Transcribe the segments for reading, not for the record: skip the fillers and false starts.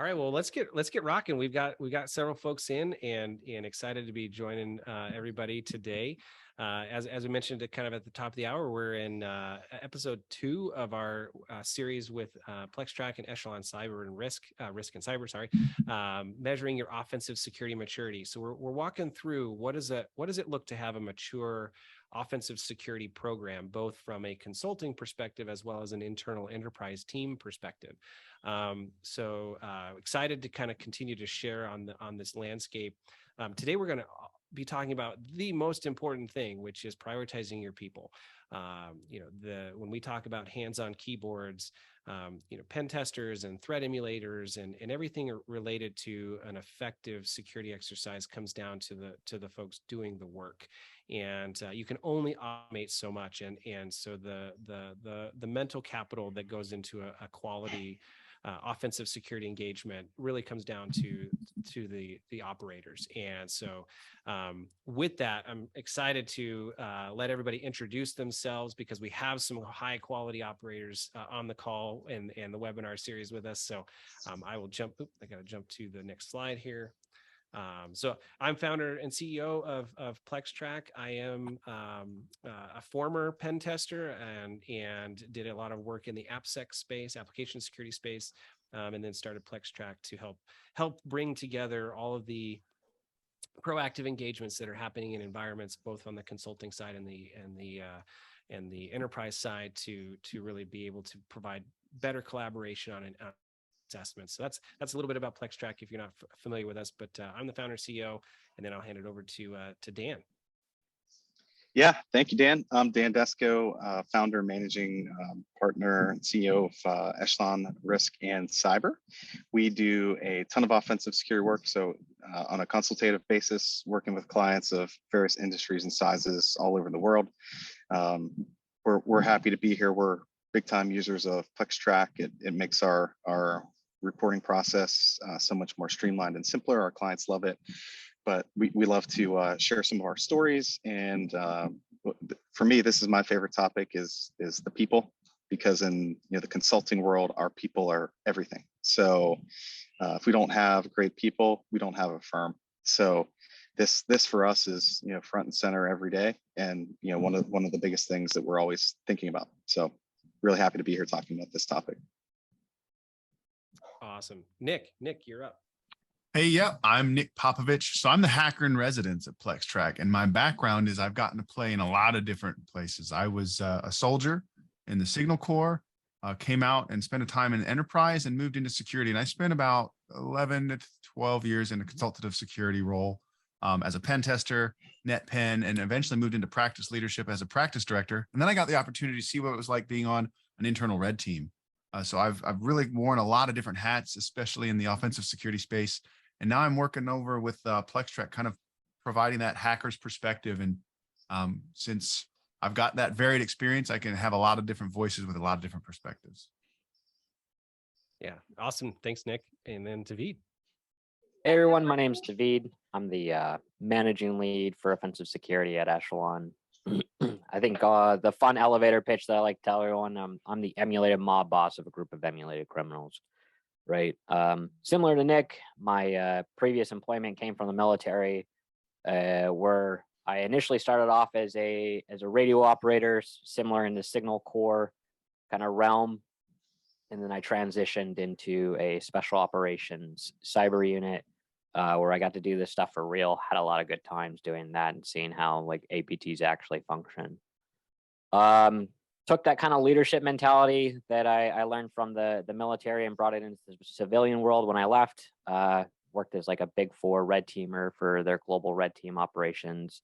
right, well, let's get rocking. We've got several folks in and excited to be joining everybody today. As we mentioned kind of at the top of the hour, we're in episode 2 of our series with PlexTrac and Echelon Cyber and Risk and Cyber, measuring your offensive security maturity. So we're walking through what does it look to have a mature offensive security program, both from a consulting perspective as well as an internal enterprise team perspective. So excited to kind of continue to share on this landscape. Today we're going to be talking about the most important thing, which is prioritizing your people. When we talk about hands-on keyboards, pen testers and threat emulators and everything related to an effective security exercise comes down to the folks doing the work. And you can only automate so much. And so the mental capital that goes into a quality offensive security engagement really comes down to the operators. And so with that, I'm excited to let everybody introduce themselves, because we have some high quality operators on the call and the webinar series with us. So I will jump to the next slide here. So I'm founder and CEO of PlexTrac. I am a former pen tester and did a lot of work in the AppSec space, application security space, and then started PlexTrac to help bring together all of the proactive engagements that are happening in environments, both on the consulting side and the enterprise side, to really be able to provide better collaboration on an assessment. So that's a little bit about PlexTrac if you're not familiar with us, but I'm the founder and CEO, and then I'll hand it over to Dan. Yeah, thank you, Dan. I'm Dan Desko, founder, managing partner, and CEO of Echelon Risk and Cyber. We do a ton of offensive security work. So on a consultative basis, working with clients of various industries and sizes all over the world. We're happy to be here. We're big time users of PlexTrac. It makes our reporting process so much more streamlined and simpler. Our clients love it. But we love to share some of our stories. And for me, this is my favorite topic is the people, because in the consulting world, our people are everything. So if we don't have great people, we don't have a firm. So this for us is front and center every day, and one of the biggest things that we're always thinking about. So really happy to be here talking about this topic. Awesome. Nick, you're up. Hey, yeah, I'm Nick Popovich. So I'm the hacker in residence at PlexTrac, and my background is I've gotten to play in a lot of different places. I was a soldier in the Signal Corps, came out and spent a time in enterprise and moved into security. And I spent about 11 to 12 years in a consultative security role as a pen tester, net pen, and eventually moved into practice leadership as a practice director. And then I got the opportunity to see what it was like being on an internal red team. So I've really worn a lot of different hats, especially in the offensive security space. And now I'm working over with PlexTrac, kind of providing that hacker's perspective. And since I've got that varied experience, I can have a lot of different voices with a lot of different perspectives. Yeah, awesome. Thanks, Nick. And then David. Hey, everyone. My name's David. I'm the managing lead for offensive security at Echelon. I think the fun elevator pitch that I like to tell everyone, I'm the emulated mob boss of a group of emulated criminals. Right. Similar to Nick, my previous employment came from the military, where I initially started off as a radio operator, similar in the Signal Corps kind of realm. And then I transitioned into a special operations cyber unit, where I got to do this stuff for real. Had a lot of good times doing that and seeing how like APTs actually function. Took that kind of leadership mentality that I learned from the military and brought it into the civilian world when I left. Worked as like a big 4 red teamer for their global red team operations.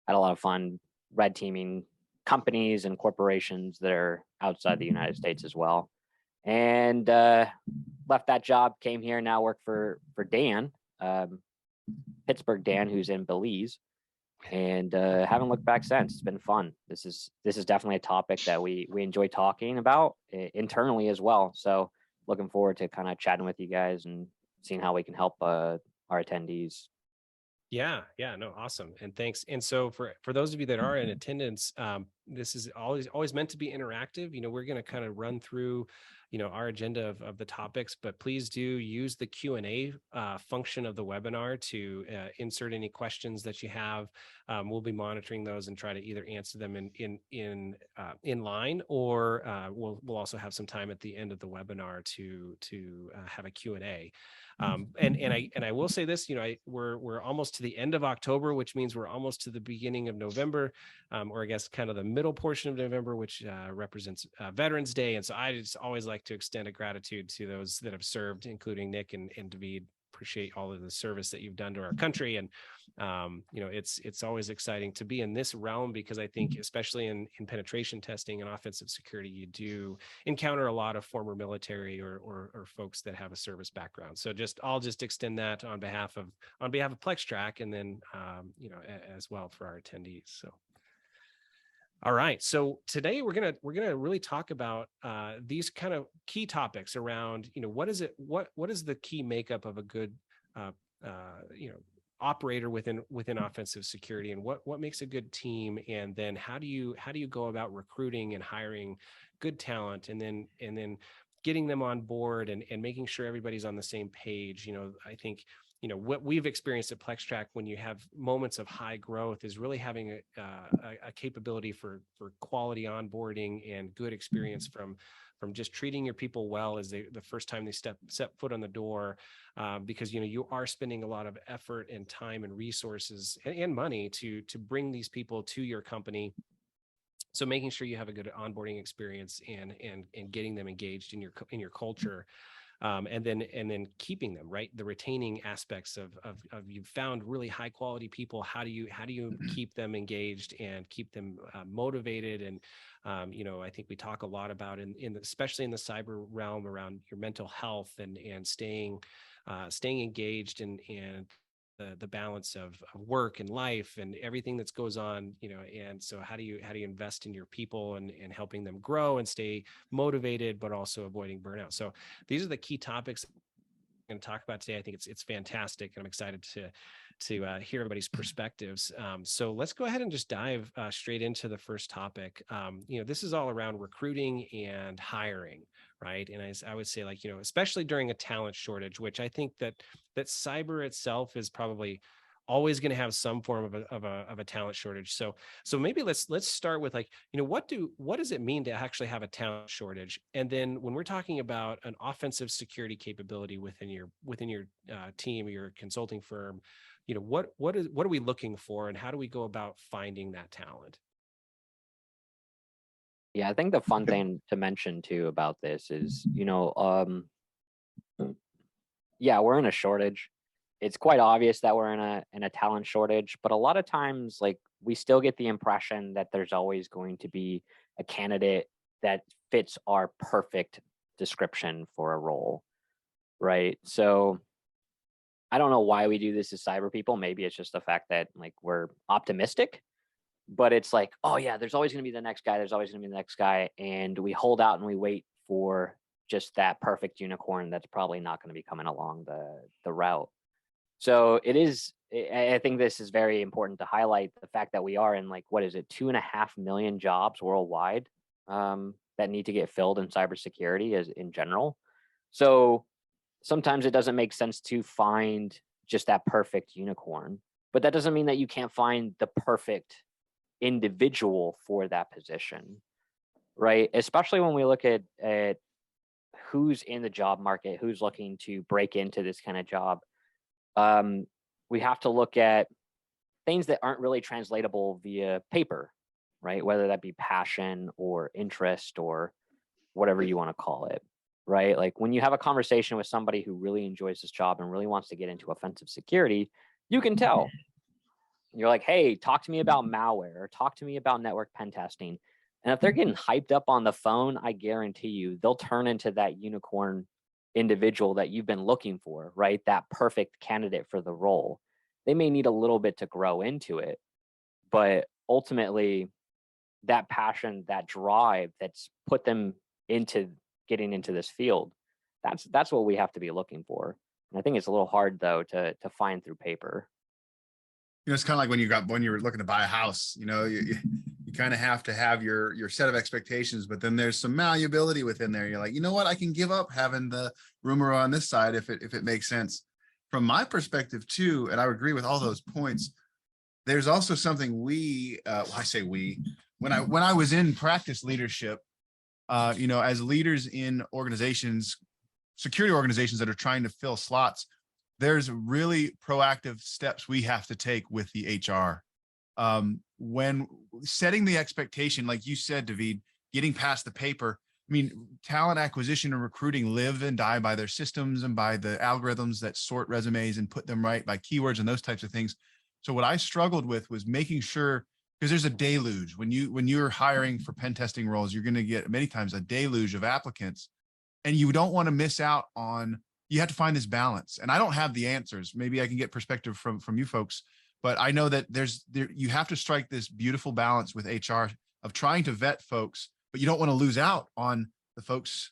Had a lot of fun red teaming companies and corporations that are outside the United States as well. And left that job, came here, now work for Dan, Pittsburgh Dan, who's in Belize. And haven't looked back since. It's been fun. This is definitely a topic that we enjoy talking about internally as well. So looking forward to kind of chatting with you guys and seeing how we can help our attendees. Yeah, no, awesome. And thanks. And so for those of you that are in attendance, this is always meant to be interactive. We're going to kind of run through our agenda of the topics, but please do use the Q&A function of the webinar to insert any questions that you have. We'll be monitoring those and try to either answer them in line, or we'll also have some time at the end of the webinar to have a Q&A. And I will say this, we're almost to the end of October, which means we're almost to the beginning of November, or I guess kind of the middle portion of November, which represents Veterans Day. And so I just always like to extend a gratitude to those that have served, including Nick and David. Appreciate all of the service that you've done to our country. And, it's always exciting to be in this realm, because I think, especially in penetration testing and offensive security, you do encounter a lot of former military or folks that have a service background. So I'll just extend that on behalf of PlexTrac, and then, as well for our attendees. So. All right. So today we're gonna really talk about these kind of key topics around, what is the key makeup of a good operator within offensive security, and what makes a good team, and then how do you go about recruiting and hiring good talent, and then getting them on board and making sure everybody's on the same page. I think what we've experienced at PlexTrac when you have moments of high growth is really having a capability for quality onboarding and good experience from just treating your people well as the first time they set foot on the door, because you are spending a lot of effort and time and resources and money to bring these people to your company. So making sure you have a good onboarding experience and getting them engaged in your culture. And then keeping them, right? The retaining aspects of you've found really high quality people. How do you keep them engaged and keep them motivated? And I think we talk a lot about especially in the cyber realm around your mental health and staying engaged and the balance of work and life and everything that goes on, and so how do you invest in your people and helping them grow and stay motivated, but also avoiding burnout. So these are the key topics I'm going to talk about today. I think it's fantastic, and I'm excited to hear everybody's perspectives. So let's go ahead and just dive straight into the first topic. This is all around recruiting and hiring, right? And I would say, especially during a talent shortage, which I think that cyber itself is probably always going to have some form of a talent shortage. So maybe let's start with what does it mean to actually have a talent shortage? And then when we're talking about an offensive security capability within your team or your consulting firm, what are we looking for, and how do we go about finding that talent? Yeah, I think the fun thing to mention too about this is, yeah, we're in a shortage. It's quite obvious that we're in a talent shortage, but a lot of times, we still get the impression that there's always going to be a candidate that fits our perfect description for a role, right? So I don't know why we do this as cyber people. Maybe it's just the fact that we're optimistic, but it's oh yeah, there's always going to be the next guy. There's always going to be the next guy. And we hold out and we wait for just that perfect unicorn that's probably not going to be coming along the route. So I think this is very important to highlight the fact that we are in 2.5 million jobs worldwide that need to get filled in cybersecurity as in general. So sometimes it doesn't make sense to find just that perfect unicorn, but that doesn't mean that you can't find the perfect individual for that position, right? Especially when we look at who's in the job market, who's looking to break into this kind of job. We have to look at things that aren't really translatable via paper, right? Whether that be passion or interest or whatever you want to call it, right? When you have a conversation with somebody who really enjoys this job and really wants to get into offensive security, you can tell. You're like, hey, talk to me about malware, or talk to me about network pen testing. And if they're getting hyped up on the phone, I guarantee you they'll turn into that unicorn individual that you've been looking for, right? That perfect candidate for the role. They may need a little bit to grow into it, but ultimately that passion, that drive that's put them into getting into this field, that's what we have to be looking for. And I think it's a little hard though to find through paper. It's kind of like when you were looking to buy a house, you kind of have to have your set of expectations, but then there's some malleability within there. You're like, you know what, I can give up having the rumor on this side if it makes sense. From my perspective too, and I agree with all those points, there's also something I say we, when I was in practice leadership, as leaders in organizations, security organizations that are trying to fill slots, there's really proactive steps we have to take with the HR. When setting the expectation, like you said, David, getting past the paper, I mean, talent acquisition and recruiting live and die by their systems and by the algorithms that sort resumes and put them right by keywords and those types of things. So what I struggled with was making sure, because there's a deluge when you're hiring for pen testing roles, you're going to get many times a deluge of applicants, and you don't want to miss out on. You have to find this balance, and I don't have the answers. Maybe I can get perspective from you folks, but I know that you have to strike this beautiful balance with HR of trying to vet folks, but you don't want to lose out on the folks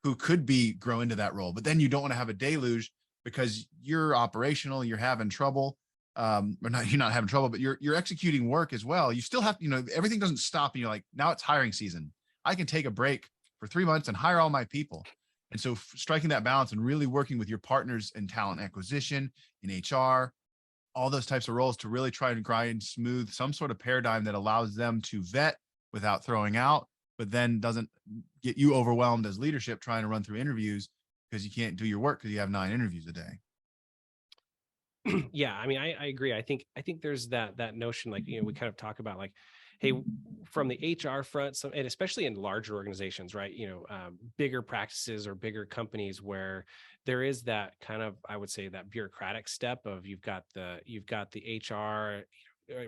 who could grow into that role. But then you don't want to have a deluge because you're operational, you're having trouble. Or not, you're not having trouble, but you're executing work as well. You still have, everything doesn't stop. And you're like, now it's hiring season. I can take a break for 3 months and hire all my people. And so striking that balance and really working with your partners in talent acquisition, in HR, all those types of roles to really try and grind smooth some sort of paradigm that allows them to vet without throwing out, but then doesn't get you overwhelmed as leadership trying to run through interviews because you can't do your work because you have 9 interviews a day. Yeah, I mean, I agree. I think there's that notion, like, we kind of talk about like, hey, from the HR front, and especially in larger organizations, right? Bigger practices or bigger companies where there is that kind of, I would say, that bureaucratic step of you've got the HR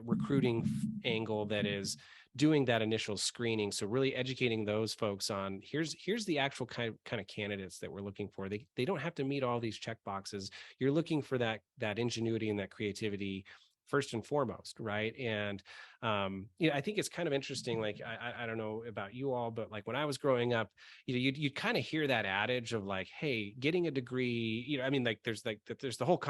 recruiting angle that is doing that initial screening. So really educating those folks on here's the actual kind of candidates that we're looking for. They don't have to meet all these check boxes. You're looking for that ingenuity and that creativity first and foremost, right? And I think it's kind of interesting. Like I don't know about you all, but like when I was growing up, you'd kind of hear that adage of like, hey, getting a degree. I mean, like there's the whole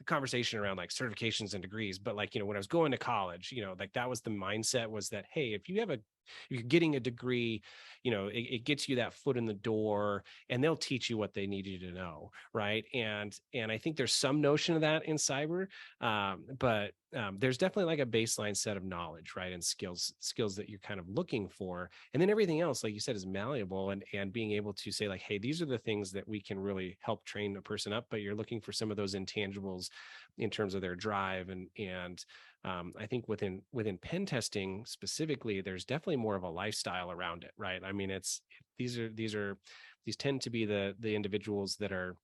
conversation around like certifications and degrees. But like when I was going to college, like that was the mindset, was that hey, if you're getting a degree, it gets you that foot in the door, and they'll teach you what they need you to know, right? And I think there's some notion of that in cyber, but there's definitely like a baseline set of knowledge, right, and skills that you're kind of looking for, and then everything else, like you said, is malleable, and being able to say like, hey, these are the things that we can really help train a person up, but you're looking for some of those intangibles in terms of their drive, and I think within pen testing specifically, there's definitely more of a lifestyle around it, right? I mean, these tend to be the individuals that are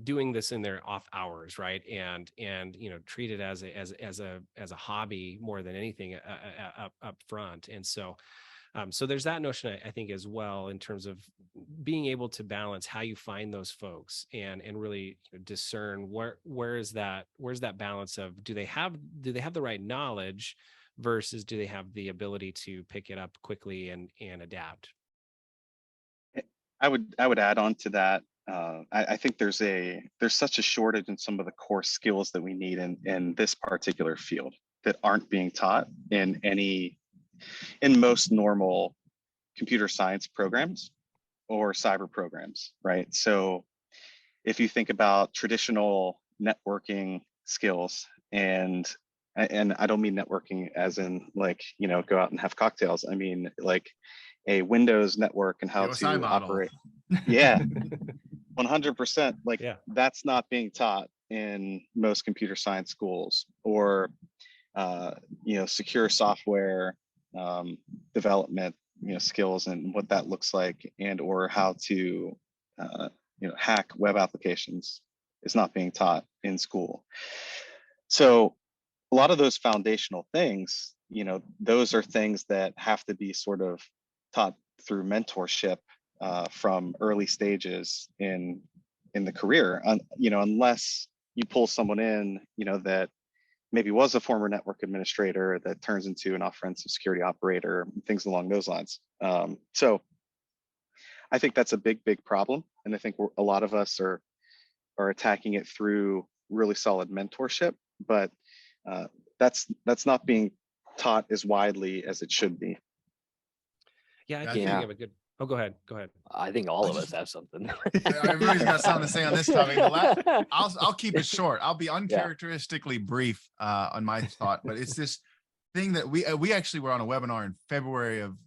doing this in their off hours, right? And treat it as a hobby more than anything up front. And so there's that notion, I think, as well, in terms of being able to balance how you find those folks and really discern where's that balance of, do they have the right knowledge versus do they have the ability to pick it up quickly and adapt. I would add on to that. I think there's such a shortage in some of the core skills that we need in this particular field that aren't being taught in most normal computer science programs or cyber programs, right? So if you think about traditional networking skills, and I don't mean networking as in like, go out and have cocktails. I mean like a Windows network and how OSI to model. operate. Yeah, 100%. Like Yeah. That's not being taught in most computer science schools, or secure software development, skills and what that looks like, and or how to hack web applications is not being taught in school. So a lot of those foundational things, those are things that have to be sort of taught through mentorship from early stages in the career. Unless you pull someone in, that maybe was a former network administrator that turns into an offensive security operator, things along those lines. So I think that's a big problem, and I think a lot of us are attacking it through really solid mentorship, but that's not being taught as widely as it should be. Yeah, I Yeah, I think think- we have a good. Oh, go ahead. Go ahead. I think all I of just- us have something. Everybody's got something to say on this topic. I'll keep it short. I'll be uncharacteristically brief on my thought, but it's this thing that we actually were on a webinar in February of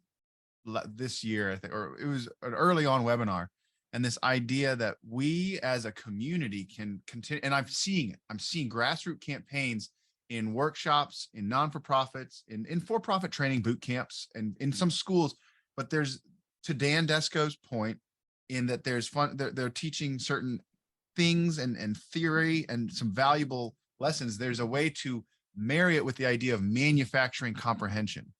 this year, I think, or it was an early on webinar, and this idea that we as a community can continue. And I'm seeing grassroots campaigns in workshops, in non-for-profits, in for-profit training boot camps, and in some schools. But there's, to Dan Desco's point, in that there's fun, they're teaching certain things and theory and some valuable lessons. There's a way to marry it with the idea of manufacturing comprehension.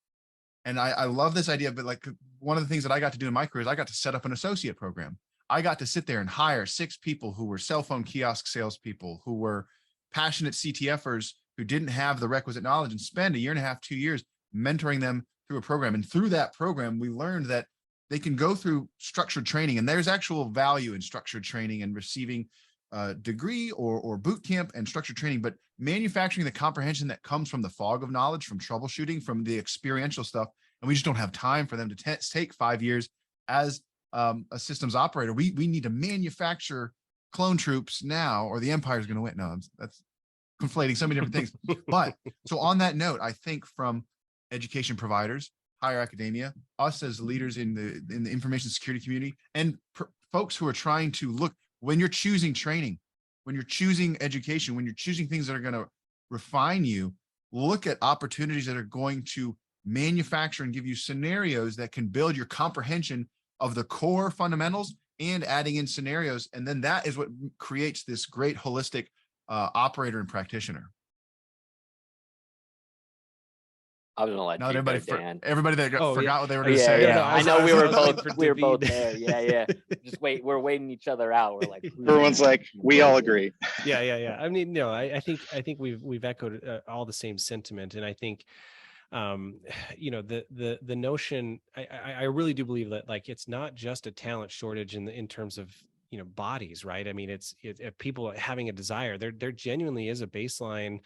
And I love this idea, but like one of the things that I got to do in my career is I got to set up an associate program. I got to sit there and hire 6 people who were cell phone kiosk salespeople, who were passionate CTFers who didn't have the requisite knowledge, and spend 1.5 years, 2 years mentoring them through a program. And through that program, we learned that they can go through structured training, and there's actual value in structured training and receiving a degree or boot camp and structured training, but manufacturing the comprehension that comes from the fog of knowledge, from troubleshooting, from the experiential stuff. And we just don't have time for them to take 5 years as a systems operator. We need to manufacture clone troops now, or the empire is going to win. No, that's conflating so many different things. But so on that note, I think from education providers, higher academia, us as leaders in the information security community, and folks who are trying to look, when you're choosing training, when you're choosing education, when you're choosing things that are going to refine you, look at opportunities that are going to manufacture and give you scenarios that can build your comprehension of the core fundamentals and adding in scenarios. And then that is what creates this great holistic operator and practitioner. I was gonna let Now you everybody, go, Dan. everybody that Oh, forgot yeah. what they were Oh, going to Yeah, say. yeah. No, I know we were looking for both David. there. Yeah. Just wait. We're waiting each other out. We're like, who's Everyone's gonna- like, we all agree. Yeah. I mean, no, I think we've echoed all the same sentiment, and I think, the notion. I really do believe that, like, it's not just a talent shortage in terms of bodies, right? I mean, it's people having a desire. There genuinely is a baseline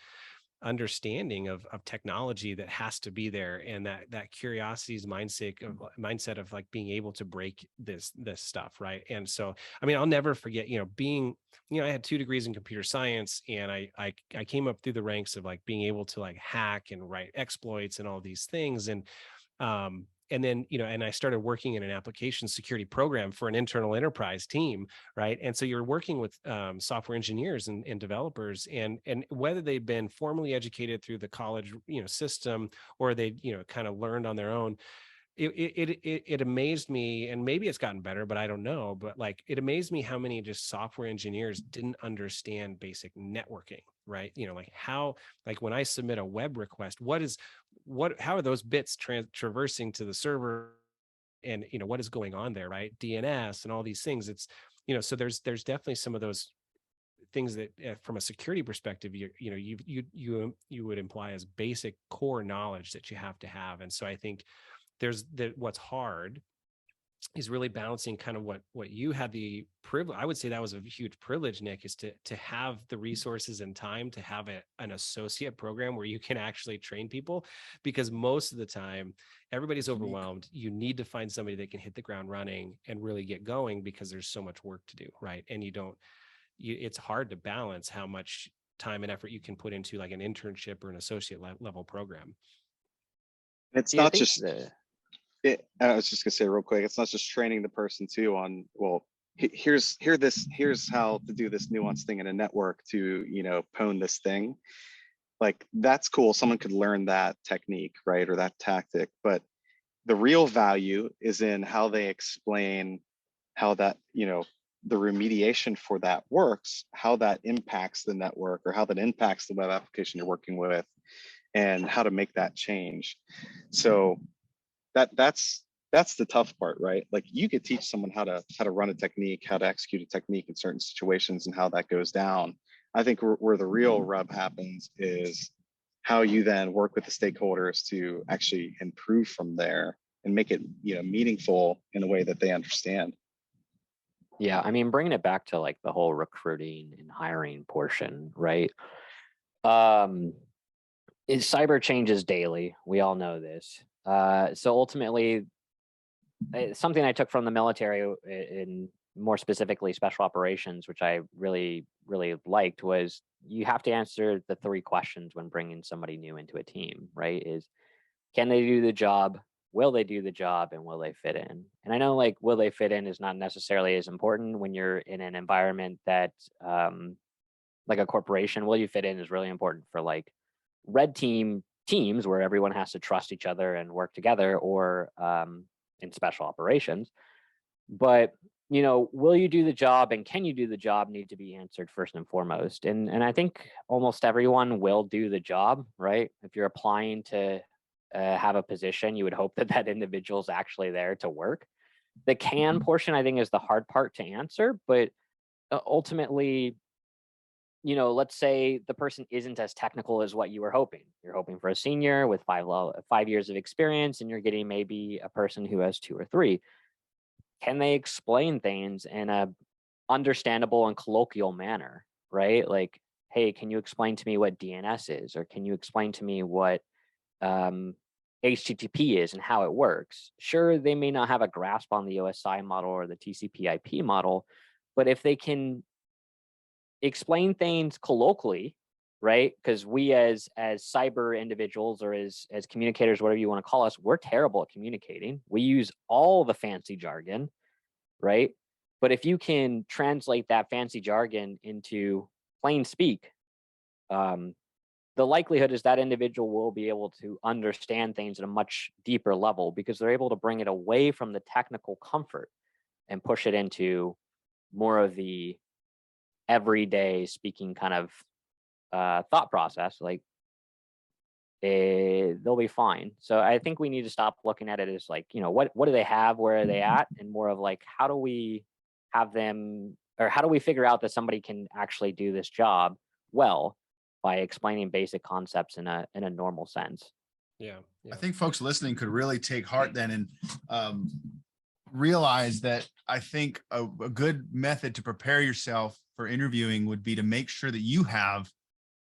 understanding of technology that has to be there, and that curiosity's mindset of like being able to break this stuff, right? And so, I mean, I'll never forget being I had 2 degrees in computer science, and I came up through the ranks of like being able to like hack and write exploits and all these things, and then and I started working in an application security program for an internal enterprise team, right? And so you're working with software engineers and developers, and whether they've been formally educated through the college system, or they kind of learned on their own, it amazed me, and maybe it's gotten better, but I don't know. But like, it amazed me how many just software engineers didn't understand basic networking, right? Like how, like when I submit a web request, how are those bits traversing to the server, and what is going on there, right? DNS and all these things. It's so there's definitely some of those things that from a security perspective, you would imply as basic core knowledge that you have to have. And so I think what's hard is really balancing kind of what you had the privilege. I would say that was a huge privilege, Nick, is to have the resources and time to have an associate program where you can actually train people, because most of the time everybody's overwhelmed. You need to find somebody that can hit the ground running and really get going, because there's so much work to do, right? And it's hard to balance how much time and effort you can put into like an internship or an associate level program. It's Do you not think just I was just gonna say real quick, it's not just training the person too on, well, here's how to do this nuanced thing in a network to pwn this thing. Like, that's cool, someone could learn that technique, right, or that tactic, but the real value is in how they explain how that the remediation for that works, how that impacts the network, or how that impacts the web application you're working with, and how to make that change. So that's the tough part, right? Like, you could teach someone how to run a technique, how to execute a technique in certain situations, and how that goes down. I think where the real rub happens is how you then work with the stakeholders to actually improve from there and make it meaningful in a way that they understand. Yeah, I mean, bringing it back to like the whole recruiting and hiring portion, right? cyber changes daily. We all know this. So ultimately, something I took from the military, in more specifically special operations, which I really, really liked, was you have to answer the 3 questions when bringing somebody new into a team, right? Is, can they do the job? Will they do the job? And will they fit in? And I know, like, will they fit in is not necessarily as important when you're in an environment that, like a corporation. Will you fit in is really important for like red team teams where everyone has to trust each other and work together, or in special operations. But will you do the job and can you do the job need to be answered first and foremost. And I think almost everyone will do the job, right? If you're applying to have a position, you would hope that that individual is actually there to work. The can portion, I think, is the hard part to answer, but ultimately, let's say the person isn't as technical as what you were hoping. You're hoping for a senior with 5 years of experience, and you're getting maybe a person who has 2 or 3. Can they explain things in a understandable and colloquial manner, right? Like, hey, can you explain to me what DNS is, or can you explain to me what HTTP is and how it works? Sure, they may not have a grasp on the OSI model or the TCP/IP model, but if they can explain things colloquially, right? Because we as cyber individuals, or as communicators, whatever you want to call us, we're terrible at communicating. We use all the fancy jargon, right? But if you can translate that fancy jargon into plain speak, the likelihood is that individual will be able to understand things at a much deeper level, because they're able to bring it away from the technical comfort and push it into more of the everyday speaking kind of thought process. Like, they'll be fine. So I think we need to stop looking at it as like, what do they have, where are they at, and more of like, how do we have them, or how do we figure out that somebody can actually do this job well by explaining basic concepts in a normal sense. Yeah. I think folks listening could really take heart then and realize that I think a good method to prepare yourself for interviewing would be to make sure that you have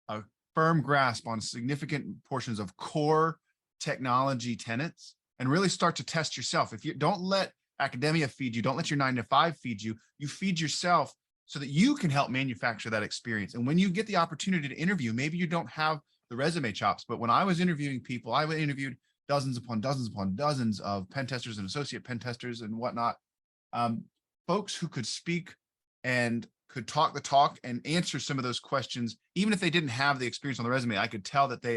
a firm grasp on significant portions of core technology tenets, and really start to test yourself. If you don't let academia feed you, don't let your 9-to-5 feed you, you feed yourself so that you can help manufacture that experience. And when you get the opportunity to interview, maybe you don't have the resume chops, but when I was interviewing people, I interviewed dozens upon dozens of pen testers and associate pen testers and whatnot. Folks who could speak and could talk the talk and answer some of those questions, even if they didn't have the experience on the resume, I could tell that they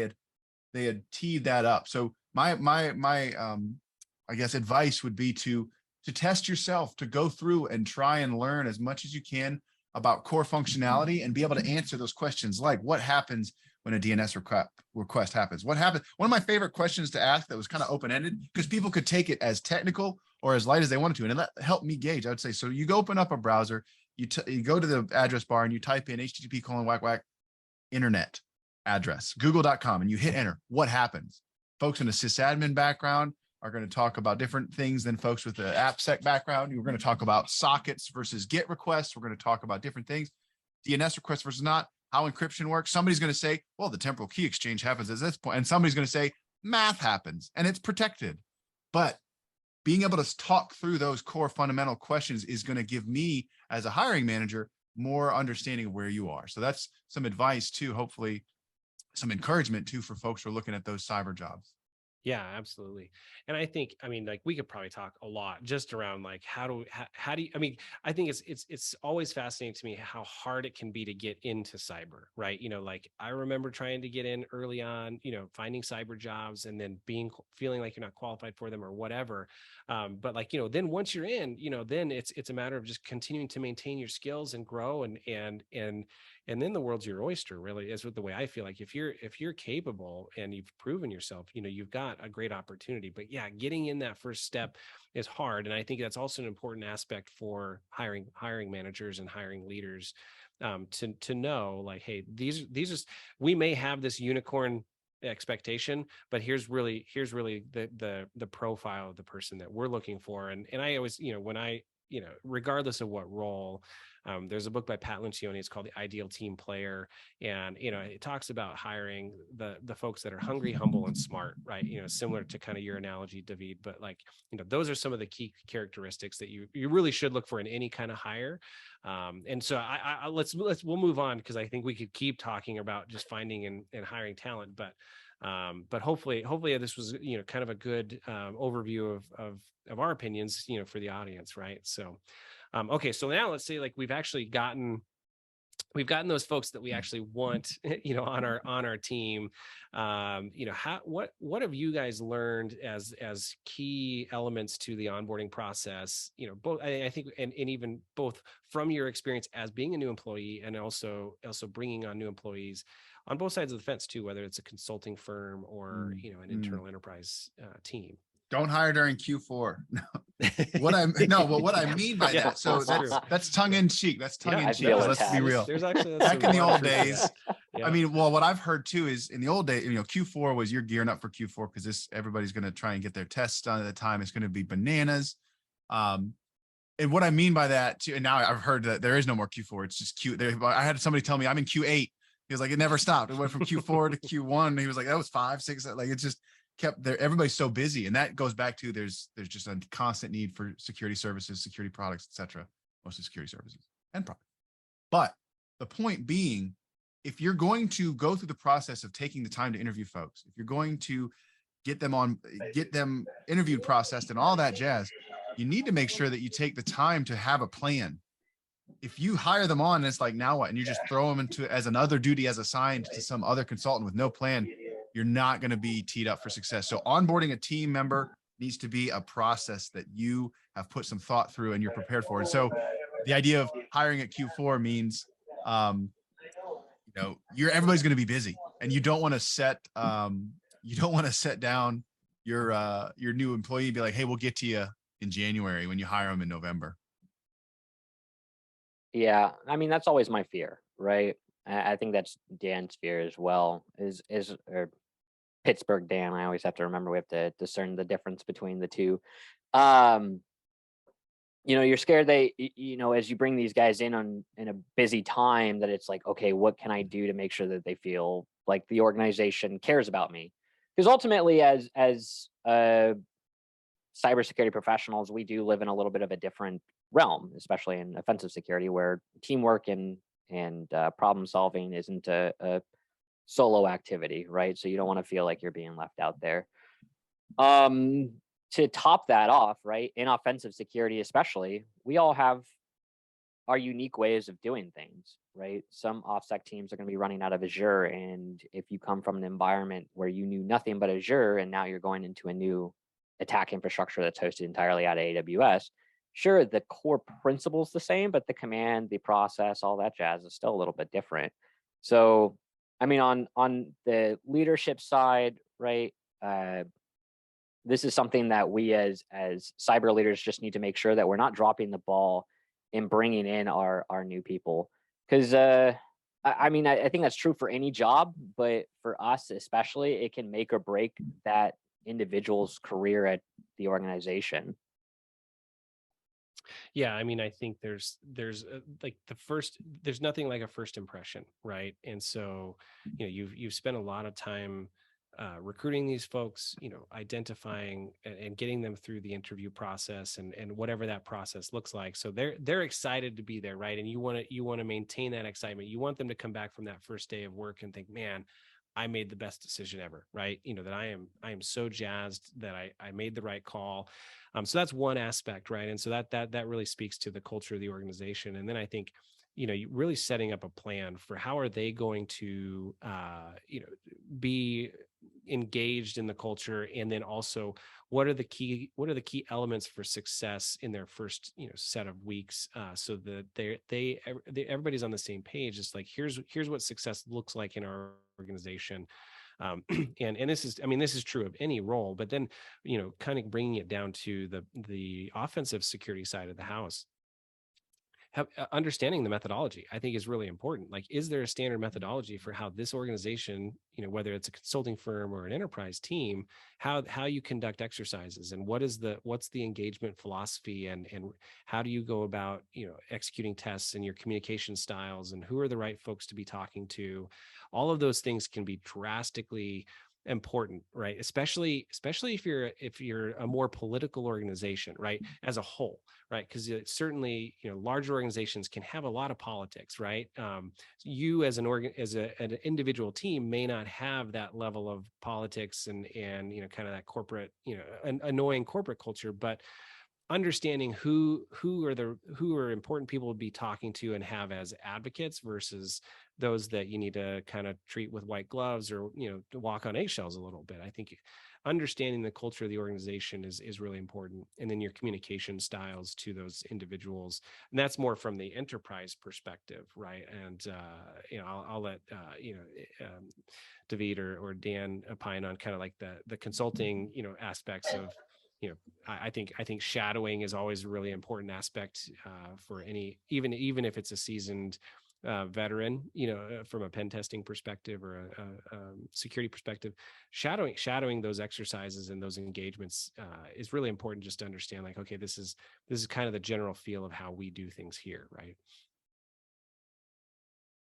had teed that up. So my I guess advice would be to test yourself, to go through and try and learn as much as you can about core functionality and be able to answer those questions, like what happens when a DNS request happens? What happens? One of my favorite questions to ask that was kind of open-ended, because people could take it as technical or as light as they wanted to, and it helped me gauge. I would say, so you go open up a browser, you go to the address bar and you type in http:// internet address, google.com, and you hit enter. What happens? Folks in a sysadmin background are going to talk about different things than folks with the AppSec background. We're going to talk about sockets versus GET requests. We're going to talk about different things, DNS requests versus not, how encryption works. Somebody's going to say, well, the temporal key exchange happens at this point. And somebody's going to say math happens and it's protected. But being able to talk through those core fundamental questions is going to give me, as a hiring manager, more understanding of where you are. So that's some advice too, hopefully some encouragement too, for folks who are looking at those cyber jobs. Yeah, absolutely. And I think, I mean, like, we could probably talk a lot just around like, how do you, I mean, I think it's always fascinating to me how hard it can be to get into cyber, right? Like, I remember trying to get in early on, finding cyber jobs and then feeling like you're not qualified for them or whatever. But like, then once you're in, then it's a matter of just continuing to maintain your skills and grow, and then the world's your oyster, really, is the way I feel. Like, if you're capable and you've proven yourself, you've got a great opportunity. But yeah, getting in that first step is hard. And I think that's also an important aspect for hiring managers and hiring leaders, to know, like, hey, these are, we may have this unicorn expectation, but here's really the profile of the person that we're looking for. And I always, when I regardless of what role. There's a book by Pat Lencioni. It's called The Ideal Team Player. And, it talks about hiring the folks that are hungry, humble, and smart, right? Similar to kind of your analogy, David, but like, those are some of the key characteristics that you really should look for in any kind of hire. And so we'll move on, because I think we could keep talking about just finding and hiring talent, but hopefully this was, kind of a good overview of our opinions, for the audience. Right. So, okay. So now let's say like we've gotten those folks that we actually want, on our team. What have you guys learned as key elements to the onboarding process? Both, I think, and even both from your experience as being a new employee and also bringing on new employees on both sides of the fence too, whether it's a consulting firm or, an internal enterprise team. Don't hire during Q4. What I mean by that. So that's tongue in cheek. That's tongue in cheek. Let's be real. There's actually back in the old days. Yeah. I mean, well, what I've heard too is in the old days, Q4 was you're gearing up for Q4 because everybody's going to try and get their tests done at the time. It's going to be bananas. And what I mean by that too, and now I've heard that there is no more Q4. It's just I had somebody tell me I'm in Q8. He was like, it never stopped. It went from Q4 to Q1. He was like, that was 5, 6. Like, it just kept there. Everybody's so busy. And that goes back to there's just a constant need for security services, security products, etc. Mostly security services and products. But the point being, if you're going to go through the process of taking the time to interview folks, if you're going to get them interviewed, processed, and all that jazz, you need to make sure that you take the time to have a plan. If you hire them on and it's like, now what? And you just throw them into as another duty as assigned to some other consultant with no plan, you're not going to be teed up for success. So onboarding a team member needs to be a process that you have put some thought through and you're prepared for. And so the idea of hiring at Q4 means, everybody's going to be busy, and you don't want to set down your new employee and be like, hey, we'll get to you in January when you hire them in November. Yeah, I mean, that's always my fear, right? I think that's Dan's fear as well, or Pittsburgh Dan. I always have to remember we have to discern the difference between the two. You're scared they, as you bring these guys in a busy time, that it's like, okay, what can I do to make sure that they feel like the organization cares about me? Because ultimately, as cybersecurity professionals, we do live in a little bit of a different realm, especially in offensive security, where teamwork and problem solving isn't a solo activity, right? So you don't want to feel like you're being left out there. To top that off, right, in offensive security especially, we all have our unique ways of doing things, right? Some OffSec teams are going to be running out of Azure, and if you come from an environment where you knew nothing but Azure and now you're going into a new attack infrastructure that's hosted entirely out of AWS, sure, the core principle's the same, but the command, the process, all that jazz is still a little bit different. So, I mean, on the leadership side, right, this is something that we as cyber leaders just need to make sure that we're not dropping the ball in bringing in our new people. Because, I think that's true for any job, but for us especially, it can make or break that individual's career at the organization. Yeah, I mean, I think there's nothing like a first impression, right? And so, you've spent a lot of time recruiting these folks, identifying and getting them through the interview process and whatever that process looks like. So they're excited to be there, right? And you want to maintain that excitement. You want them to come back from that first day of work and think, man, I made the best decision ever, right? That I am so jazzed that I made the right call. So that's one aspect, right? And so that really speaks to the culture of the organization. And then I think, you really setting up a plan for how are they going to, be engaged in the culture, and then also what are the key elements for success in their first set of weeks, so that everybody's on the same page. It's like here's what success looks like in our organization. And this is true of any role, but then kind of bringing it down to the offensive security side of the house. understanding the methodology, I think, is really important. Like, is there a standard methodology for how this organization, whether it's a consulting firm or an enterprise team, how you conduct exercises, and what's the engagement philosophy, and how do you go about, executing tests, and your communication styles, and who are the right folks to be talking to? All of those things can be drastically important, right? Especially if you're a more political organization, right, as a whole, right? Because certainly, large organizations can have a lot of politics, right? You as an individual team may not have that level of politics and kind of that corporate, an annoying corporate culture, but understanding who are important people to be talking to and have as advocates versus those that you need to kind of treat with white gloves, or to walk on eggshells a little bit. I think understanding the culture of the organization is really important, and then your communication styles to those individuals, and that's more from the enterprise perspective, right? And I'll let David or Dan opine on kind of like the consulting aspects of, I think shadowing is always a really important aspect for any, even if it's a seasoned veteran, from a pen testing perspective or a security perspective. Shadowing those exercises and those engagements is really important, just to understand, like, okay, this is kind of the general feel of how we do things here, right?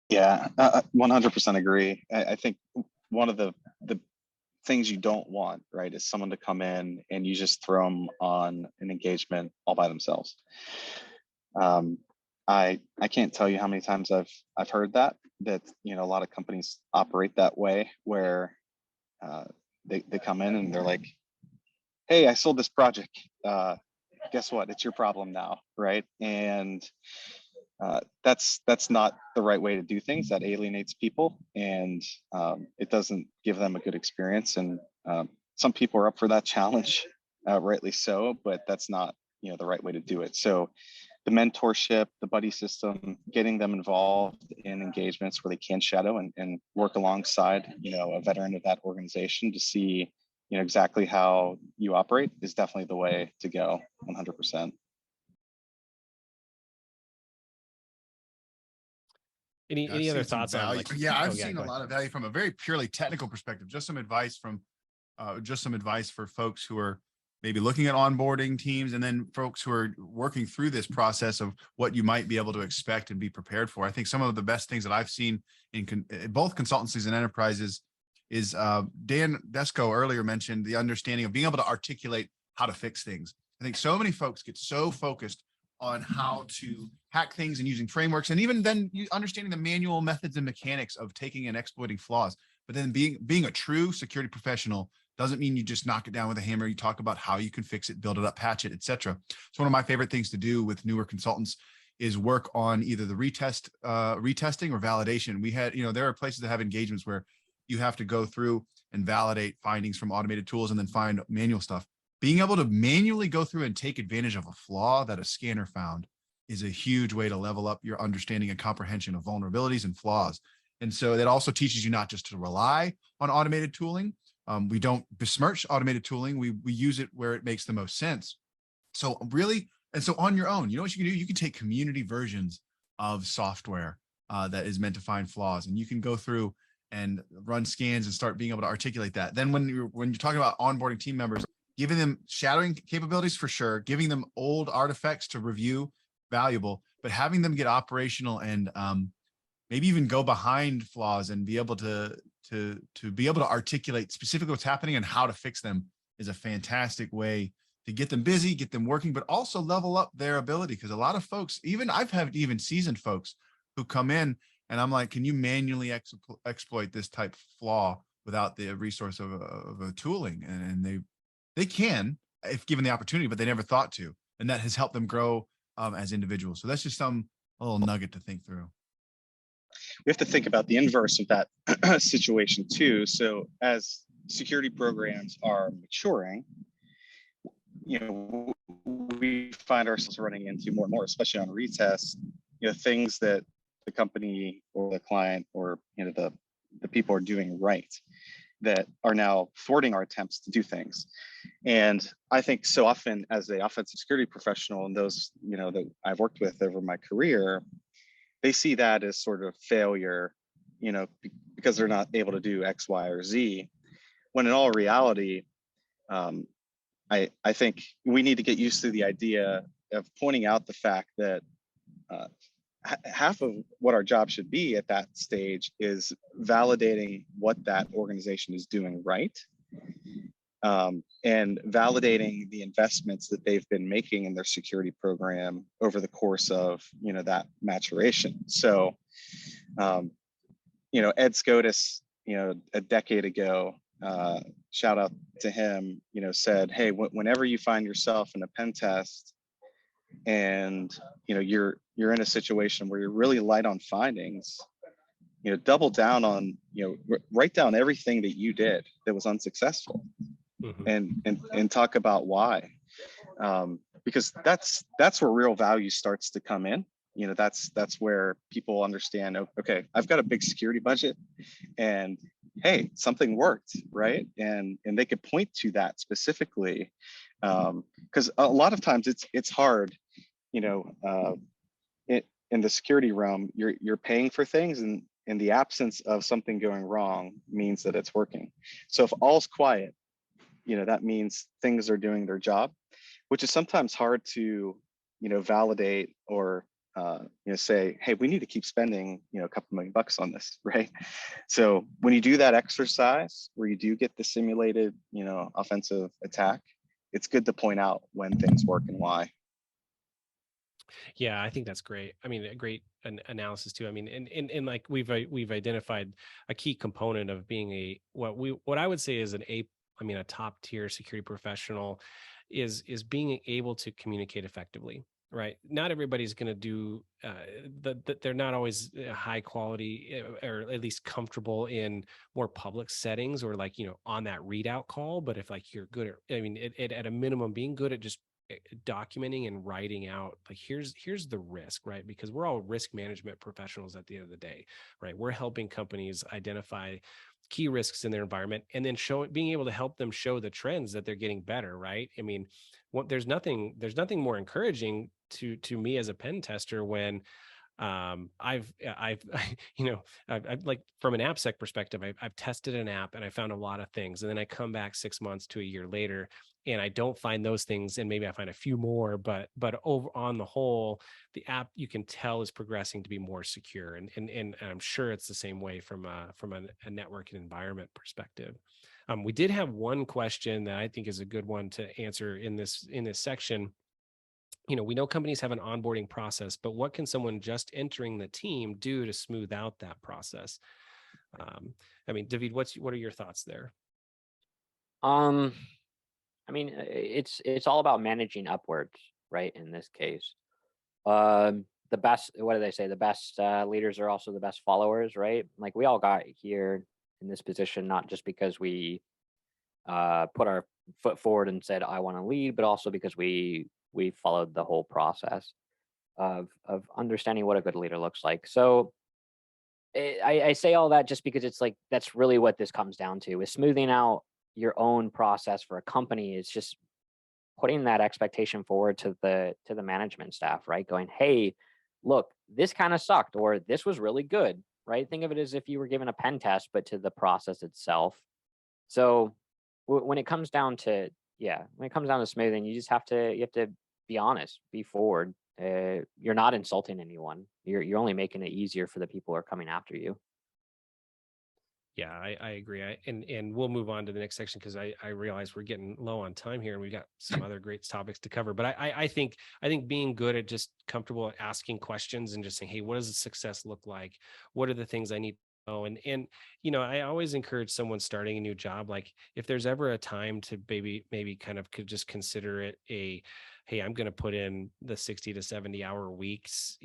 Yeah, 100% agree. I think one of the things you don't want, right, is someone to come in and you just throw them on an engagement all by themselves. I can't tell you how many times I've heard that a lot of companies operate that way, where they come in and they're like, hey, I sold this project. Guess what? It's your problem now, right? And that's not the right way to do things. That alienates people, and it doesn't give them a good experience. And some people are up for that challenge, rightly so, but that's not the right way to do it. So the mentorship, the buddy system, getting them involved in engagements where they can shadow and work alongside a veteran of that organization to see exactly how you operate is definitely the way to go. 100%. Any other thoughts on, like, yeah, I've seen a lot of value from a very purely technical perspective. Just some advice for folks who are maybe looking at onboarding teams, and then folks who are working through this process of what you might be able to expect and be prepared for. I think some of the best things that I've seen in both consultancies and enterprises is Dan Desco earlier mentioned the understanding of being able to articulate how to fix things. I think so many folks get so focused on how to hack things and using frameworks, and even then understanding the manual methods and mechanics of taking and exploiting flaws. But then being a true security professional doesn't mean you just knock it down with a hammer. You talk about how you can fix it, build it up, patch it, etc. So one of my favorite things to do with newer consultants is work on either the retesting or validation. We had, there are places that have engagements where you have to go through and validate findings from automated tools and then find manual stuff. Being able to manually go through and take advantage of a flaw that a scanner found is a huge way to level up your understanding and comprehension of vulnerabilities and flaws. And so that also teaches you not just to rely on automated tooling. We don't besmirch automated tooling. We use it where it makes the most sense. So really, and so on your own, what you can do? You can take community versions of software that is meant to find flaws, and you can go through and run scans and start being able to articulate that. Then when you're talking about onboarding team members, giving them shadowing capabilities for sure, giving them old artifacts to review, valuable, but having them get operational and maybe even go behind flaws and be able to be able to articulate specifically what's happening and how to fix them is a fantastic way to get them busy, get them working, but also level up their ability. Because a lot of folks, I've had even seasoned folks who come in and I'm like, can you manually exploit this type of flaw without the resource of a tooling? And they can, if given the opportunity, but they never thought to. And that has helped them grow as individuals. So that's just a little nugget to think through. We have to think about the inverse of that situation too. So as security programs are maturing, we find ourselves running into more and more, especially on retests, things that the company or the client or the people are doing right that are now thwarting our attempts to do things. And I think so often as a offensive security professional and those, that I've worked with over my career, they see that as sort of failure, because they're not able to do X, Y, or Z. When in all reality, I think we need to get used to the idea of pointing out the fact that half of what our job should be at that stage is validating what that organization is doing right, and validating the investments that they've been making in their security program over the course of that maturation. So Ed Scotus, a decade ago, shout out to him, said, hey, whenever you find yourself in a pen test and you're in a situation where you're really light on findings, double down on, write down everything that you did that was unsuccessful, and talk about why, because that's where real value starts to come in. That's where people understand, okay, I've got a big security budget, and hey, something worked, right? And they could point to that specifically, because a lot of times it's hard, in the security realm, you're paying for things, and in the absence of something going wrong means that it's working. So if all's quiet, that means things are doing their job, which is sometimes hard to, validate or, say, hey, we need to keep spending, a couple $1,000,000 on this, right? So when you do that exercise where you do get the simulated, offensive attack, it's good to point out when things work and why. Yeah, I think that's great. I mean, a great analysis too. I mean, and like we've identified a key component of being what I would say is a top tier security professional is being able to communicate effectively. Right. Not everybody's going to do they're not always high quality, or at least comfortable in more public settings, or like, on that readout call. But if like you're good at a minimum, being good at just documenting and writing out, like, here's the risk, right? Because we're all risk management professionals at the end of the day, right? We're helping companies identify key risks in their environment, and then being able to help them show the trends that they're getting better, right? I mean, there's nothing more encouraging to me as a pen tester when I've like, from an AppSec perspective, I've tested an app and I found a lot of things, and then I come back 6 months to a year later and I don't find those things, and maybe I find a few more, but over on the whole, the app, you can tell, is progressing to be more secure, and I'm sure it's the same way from a network and environment perspective. We did have one question that I think is a good one to answer in this section. We know companies have an onboarding process, but what can someone just entering the team do to smooth out that process? I mean, David, what are your thoughts there? I mean, it's all about managing upwards, right? In this case, the best, what do they say? The best leaders are also the best followers, right? Like, we all got here in this position not just because we put our foot forward and said, I want to lead, but also because we followed the whole process of understanding what a good leader looks like. So I say all that just because it's like, that's really what this comes down to, is smoothing out your own process for a company. It's just putting that expectation forward to the management staff, right? Going, hey, look, this kind of sucked, or this was really good, right? Think of it as if you were given a pen test, but to the process itself. So when it comes down to smoothing, you have to be honest, be forward. You're not insulting anyone. You're only making it easier for the people who are coming after you. Yeah, I agree. And we'll move on to the next section, because I realize we're getting low on time here, and we've got some other great topics to cover. But I think being good at just comfortable at asking questions and just saying, hey, what does the success look like? What are the things I need to know? And I always encourage someone starting a new job, like, if there's ever a time to maybe kind of could just consider it hey, I'm going to put in the 60 to 70 hour weeks,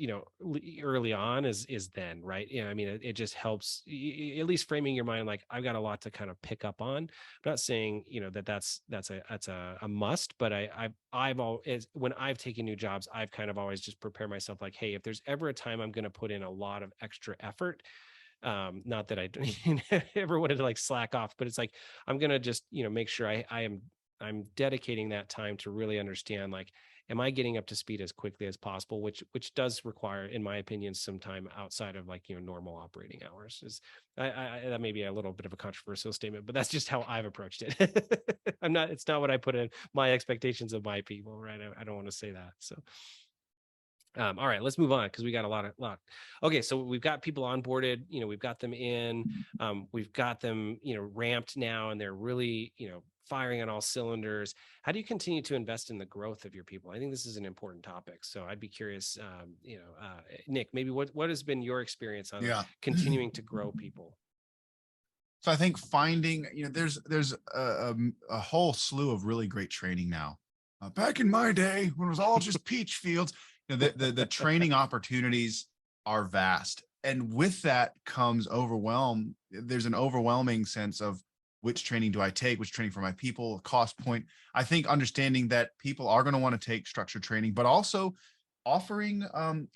early on is then, right? I mean, it just helps, at least framing your mind, like, I've got a lot to kind of pick up on. I'm not saying, that's a must, but I've always, when I've taken new jobs, I've kind of always just prepared myself, like, hey, if there's ever a time I'm going to put in a lot of extra effort, not that I ever wanted to like slack off, but it's like, I'm going to just, make sure I am I'm dedicating that time to really understand, like, am I getting up to speed as quickly as possible, which does require, in my opinion, some time outside of, like, normal operating hours. Is that may be a little bit of a controversial statement, but that's just how I've approached it. It's not what I put in my expectations of my people, right? I don't want to say that. So all right, let's move on because we got a lot. Okay, so we've got people onboarded, we've got them in, we've got them, ramped now, and they're really, firing on all cylinders. How do you continue to invest in the growth of your people? I think this is an important topic. So I'd be curious, Nick, maybe what has been your experience on continuing to grow people? So I think finding, there's a whole slew of really great training now. Back in my day, when it was all just peach fields, the training opportunities are vast, and with that comes overwhelm. There's an overwhelming sense of which training do I take, which training for my people, cost point. I think understanding that people are going to want to take structured training, but also offering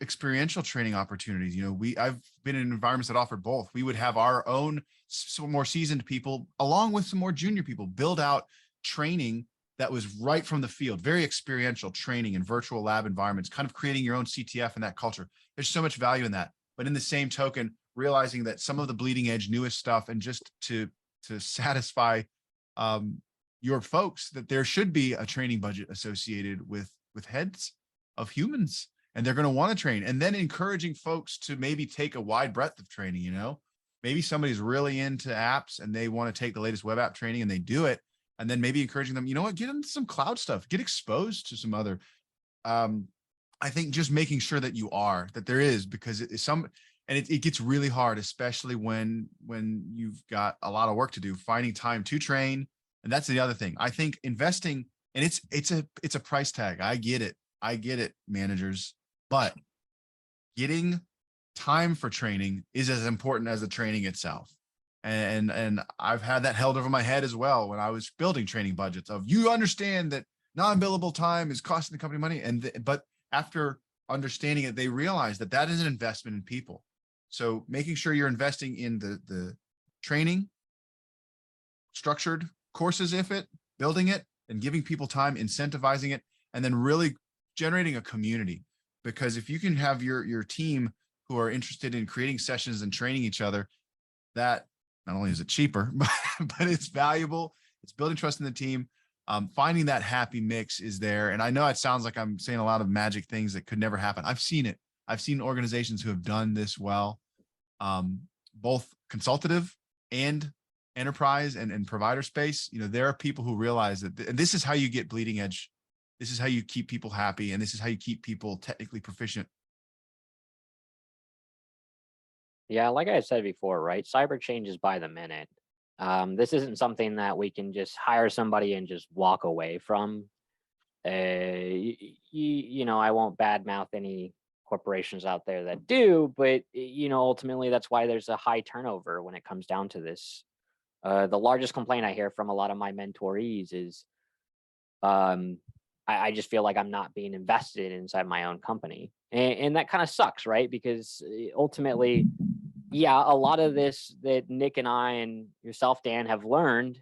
experiential training opportunities. I've been in environments that offered both. We would have our own some more seasoned people along with some more junior people build out training that was right from the field, very experiential training in virtual lab environments, kind of creating your own CTF and that culture. There's so much value in that. But in the same token, realizing that some of the bleeding edge newest stuff, and just to satisfy your folks, that there should be a training budget associated with heads of humans, and they're going to want to train, and then encouraging folks to maybe take a wide breadth of training. Maybe somebody's really into apps and they want to take the latest web app training, and they do it, and then maybe encouraging them, get into some cloud stuff, get exposed to some other. I think just making sure that there is, because it gets really hard, especially when you've got a lot of work to do, finding time to train. And that's the other thing. I think investing, and it's a price tag. I get it, managers, but getting time for training is as important as the training itself. And I've had that held over my head as well when I was building training budgets of, you understand that non-billable time is costing the company money. But after understanding it, they realize that is an investment in people. So making sure you're investing in the training, structured courses, building it, and giving people time, incentivizing it, and then really generating a community. Because if you can have your team who are interested in creating sessions and training each other, that not only is it cheaper, but it's valuable. It's building trust in the team. Finding that happy mix is there. And I know it sounds like I'm saying a lot of magic things that could never happen. I've seen it. I've seen organizations who have done this well, both consultative and enterprise and provider space. There are people who realize that this is how you get bleeding edge. This is how you keep people happy. And this is how you keep people technically proficient. Yeah, like I said before, right? Cyber changes by the minute. This isn't something that we can just hire somebody and just walk away from. I won't badmouth any corporations out there that do, but ultimately that's why there's a high turnover when it comes down to this. The largest complaint I hear from a lot of my mentorees is, I just feel like I'm not being invested inside my own company, and that kind of sucks, right? Because ultimately, yeah, a lot of this that Nick and I and yourself, Dan, have learned,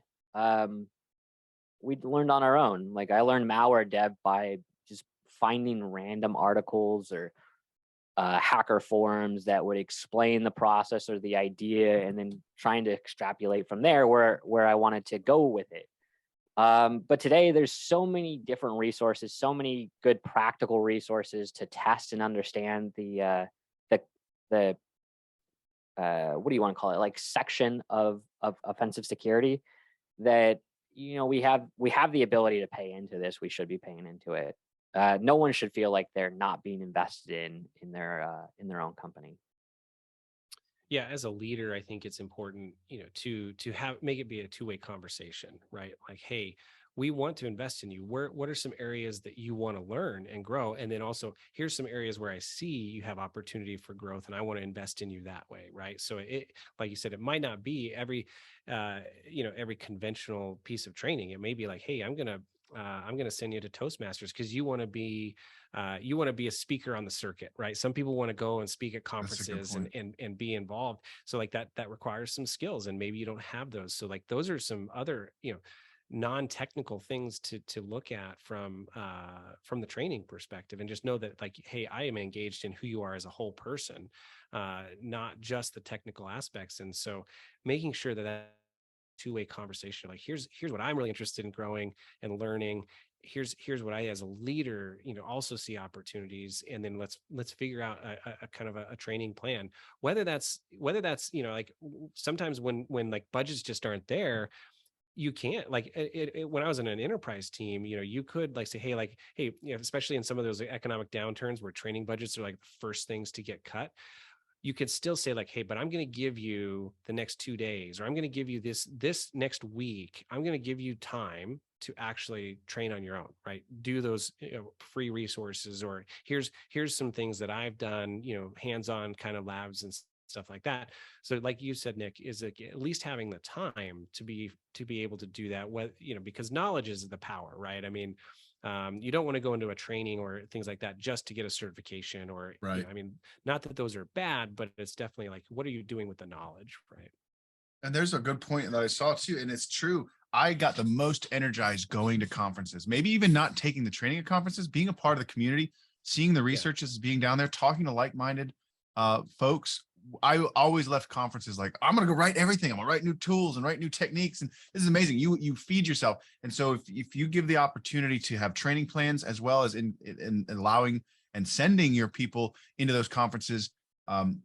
we learned on our own. Like, I learned malware dev by just finding random articles or hacker forums that would explain the process or the idea, and then trying to extrapolate from there where I wanted to go with it. But today there's so many different resources, so many good practical resources to test and understand the what do you want to call it, like, section of offensive security, that we have the ability to pay into this. We should be paying into it. No one should feel like they're not being invested in their own company. Yeah, as a leader, I think it's important, to make it be a two-way conversation, right? Like, hey, we want to invest in you. What are some areas that you want to learn and grow? And then also, here's some areas where I see you have opportunity for growth, and I want to invest in you that way, right? So it, like you said, it might not be every conventional piece of training. It may be like, hey, I'm gonna send you to Toastmasters because you want to be a speaker on the circuit, right? Some people want to go and speak at conferences and be involved. So like that requires some skills, and maybe you don't have those. So like those are some other, non-technical things to look at from the training perspective, and just know that, like, hey, I am engaged in who you are as a whole person, not just the technical aspects. And so making sure that two-way conversation, like, here's what I'm really interested in growing and learning. Here's what I, as a leader, also see opportunities, and then let's figure out a kind of a training plan, whether that's like, sometimes when like budgets just aren't there, you can't, like, when I was in an enterprise team, you could, like, say, hey, especially in some of those economic downturns where training budgets are like the first things to get cut, you could still say, like, hey, but I'm going to give you the next 2 days, or I'm going to give you this next week, I'm going to give you time to actually train on your own, right? Do those free resources, or here's some things that I've done, hands-on kind of labs and stuff like that. So like you said, Nick, is like at least having the time to be able to do that, because knowledge is the power, right? I mean, you don't want to go into a training or things like that just to get a certification, or, Right. I mean, not that those are bad, but it's definitely like, what are you doing with the knowledge, right? And there's a good point that I saw too, and it's true. I got the most energized going to conferences, maybe even not taking the training at conferences, being a part of the community, seeing the researchers, being down there, talking to like-minded folks. I always left conferences like, I'm going to go write everything. I'm going to write new tools and write new techniques. And this is amazing. You feed yourself. And so if you give the opportunity to have training plans, as well as in allowing and sending your people into those conferences,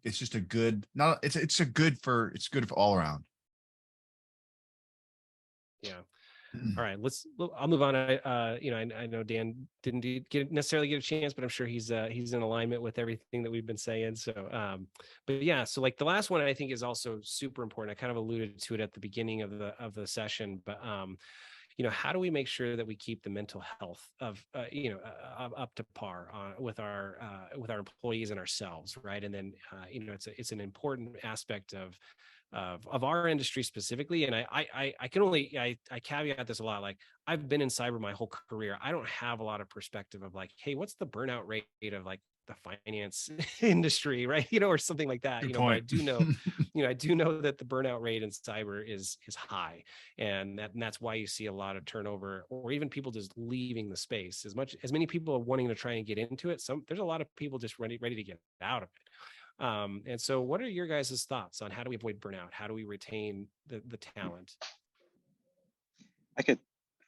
it's just a good, it's good for all around. Yeah. All right, I'll move on. I know Dan didn't necessarily get a chance, but I'm sure he's in alignment with everything that we've been saying. So, but yeah, so like the last one I think is also super important. I kind of alluded to it at the beginning of the session, but how do we make sure that we keep the mental health of up to par with our employees and ourselves, right? And then it's an important aspect of our industry specifically. And I can only I caveat this a lot. Like, I've been in cyber my whole career. I don't have a lot of perspective of like, hey, what's the burnout rate of like the finance industry, right? Or something like that. Good But point. I do know, I do know that the burnout rate in cyber is high, and that's why you see a lot of turnover, or even people just leaving the space. As many people are wanting to try and get into it, there's a lot of people just ready to get out of it. And so what are your guys' thoughts on how do we avoid burnout? How do we retain the talent?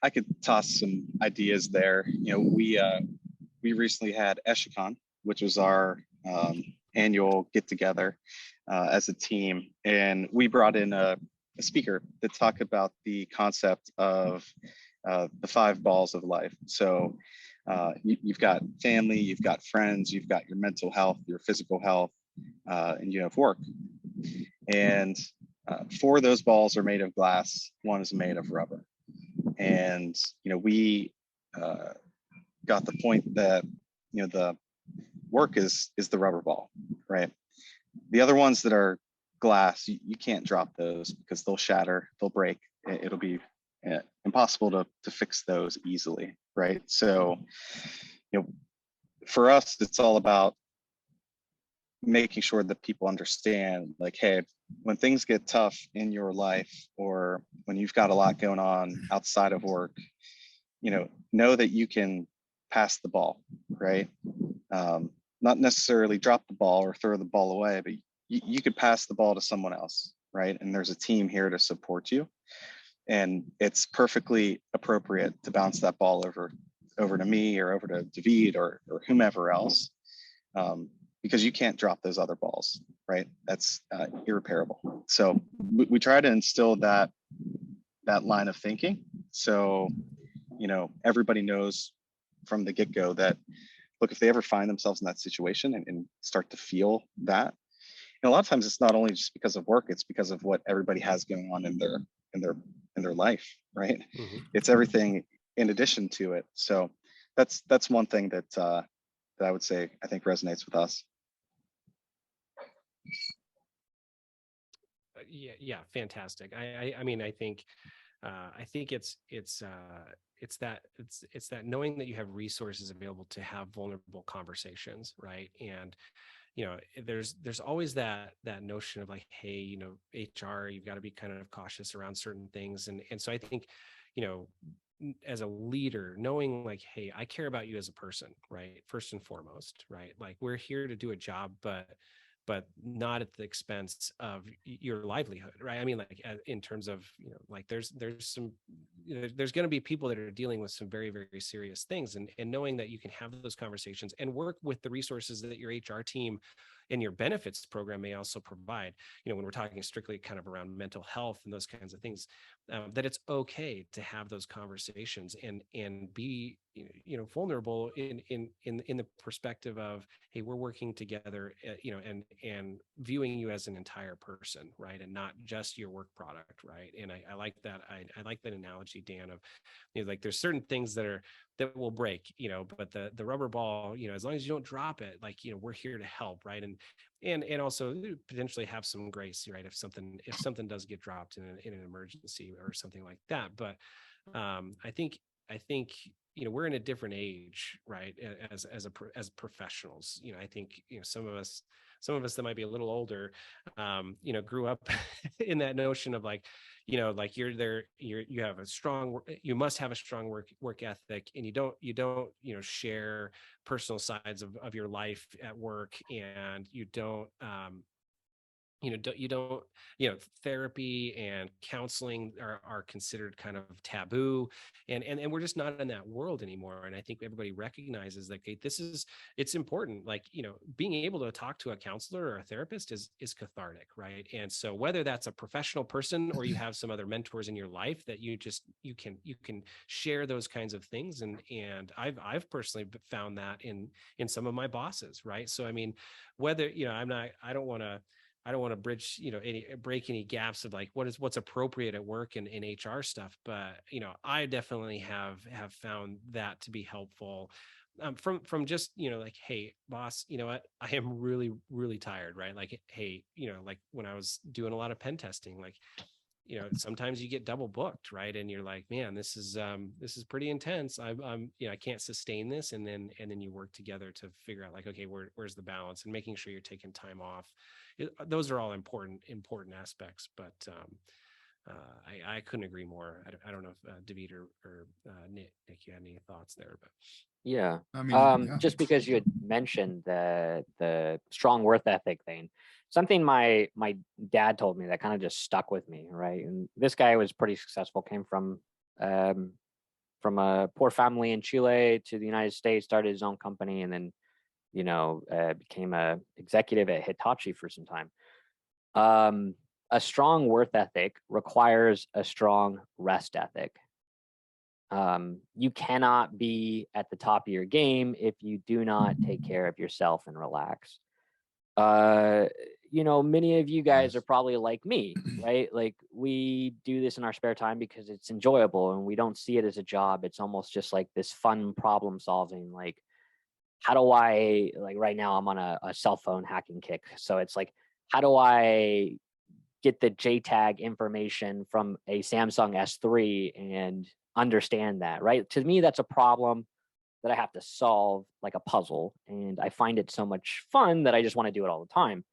I could toss some ideas there. We recently had Echelon, which was our annual get together as a team, and we brought in a speaker to talk about the concept of the 5 balls of life. So you've got family, you've got friends, you've got your mental health, your physical health, and you have work. And 4 of those balls are made of glass, 1 is made of rubber. And we got the point that the work is the rubber ball, right? The other ones that are glass, you can't drop those because they'll shatter, they'll break. It'll be impossible to fix those easily, right? So for us, it's all about making sure that people understand, like, hey, when things get tough in your life, or when you've got a lot going on outside of work, know that you can pass the ball, right? Not necessarily drop the ball or throw the ball away, but you could pass the ball to someone else, right? And there's a team here to support you. And it's perfectly appropriate to bounce that ball over to me, or over to David, or whomever else, because you can't drop those other balls, right? That's irreparable. So we try to instill that line of thinking. So, everybody knows from the get-go that, look, if they ever find themselves in that situation and start to feel that, a lot of times it's not only just because of work, it's because of what everybody has going on in their life, right? Mm-hmm. It's everything in addition to it. So that's one thing that I would say I think resonates with us. Yeah, fantastic. I mean, I think it's that knowing that you have resources available to have vulnerable conversations, right? And there's always that notion of like, hey, HR, you've got to be kind of cautious around certain things, and so I think as a leader, knowing like, hey, I care about you as a person, right? First and foremost, right? Like we're here to do a job, but not at the expense of your livelihood, right? I mean, like in terms of, like there's some, there's going to be people that are dealing with some very, very serious things, and knowing that you can have those conversations and work with the resources that your HR team and your benefits program may also provide, when we're talking strictly kind of around mental health and those kinds of things, that it's okay to have those conversations and be, vulnerable in the perspective of, hey, we're working together, and viewing you as an entire person, right, and not just your work product, right? And I like that. I like that analogy, Dan, of, like there's certain things that will break, but the rubber ball, as long as you don't drop it, like, we're here to help, right? And also potentially have some grace, right, if something does get dropped in an emergency or something like that. But I think we're in a different age, right, as professionals. I think some of us that might be a little older, grew up in that notion of like, like you have a strong, you must have a strong work ethic, and you don't share personal sides of your life at work, and you don't therapy and counseling are considered kind of taboo, and we're just not in that world anymore. And I think everybody recognizes that, okay, it's important. Like, being able to talk to a counselor or a therapist is cathartic, right? And so whether that's a professional person or you have some other mentors in your life that you can share those kinds of things, and I've personally found that in some of my bosses, right? So I mean, whether I don't want to bridge, break any gaps of like what's appropriate at work and in HR stuff. But, I definitely have found that to be helpful, from just, like, hey, boss, you know what, I am really, really tired, right? Like, hey, like when I was doing a lot of pen testing, like, sometimes you get double booked, right? And you're like, man, this is pretty intense. I can't sustain this. And then you work together to figure out like, okay, where's the balance, and making sure you're taking time off. Those are all important aspects. But I couldn't agree more. I don't know if David or Nick, you had any thoughts there, but Yeah. I mean, yeah. Just because you had mentioned the strong worth ethic thing, something my dad told me that kind of just stuck with me, right? And this guy was pretty successful, came from a poor family in Chile to the United States, started his own company, and then became a executive at Hitachi for some time. A strong worth ethic requires a strong rest ethic. You cannot be at the top of your game if you do not take care of yourself and relax. Many of you guys are probably like me, right? Like, we do this in our spare time because it's enjoyable and we don't see it as a job. It's almost just like this fun problem solving. Like, how do I, like right now I'm on a cell phone hacking kick. So it's like, how do I get the JTAG information from a Samsung S3 and understand that, right? To me, that's a problem that I have to solve, like a puzzle. And I find it so much fun that I just want to do it all the time.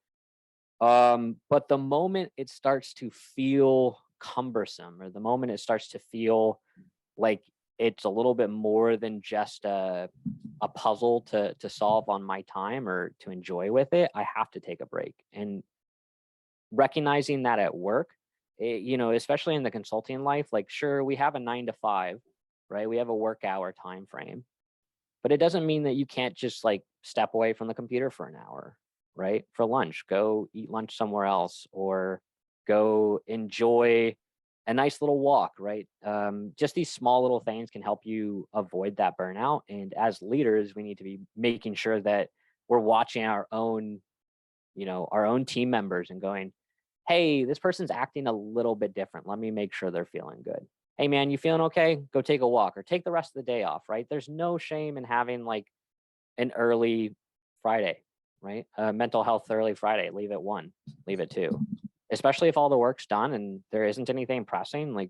But the moment it starts to feel cumbersome, or the moment it starts to feel like it's a little bit more than just a puzzle to solve on my time or to enjoy with it, I have to take a break. And recognizing that at work, especially in the consulting life, like, sure, we have a 9 to 5, right? We have a work hour time frame, but it doesn't mean that you can't just like step away from the computer for an hour, right? For lunch, go eat lunch somewhere else, or go enjoy a nice little walk, right? Just these small little things can help you avoid that burnout. And as leaders, we need to be making sure that we're watching our own team members and going, hey, this person's acting a little bit different. Let me make sure they're feeling good. Hey, man, you feeling okay? Go take a walk or take the rest of the day off, right? There's no shame in having like an early Friday, right? Mental health early Friday, leave at 1, leave at 2, especially if all the work's done and there isn't anything pressing. Like,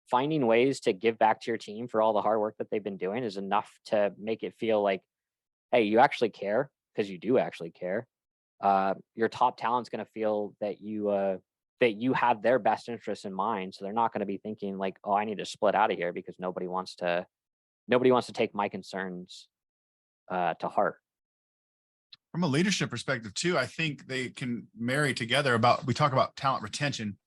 finding ways to give back to your team for all the hard work that they've been doing is enough to make it feel like, hey, you actually care, because you do actually care. Your top talent's going to feel that you that you have their best interests in mind. So they're not going to be thinking like, oh, I need to split out of here because nobody wants to take my concerns to heart. From a leadership perspective too, I think they can marry together. We talk about talent retention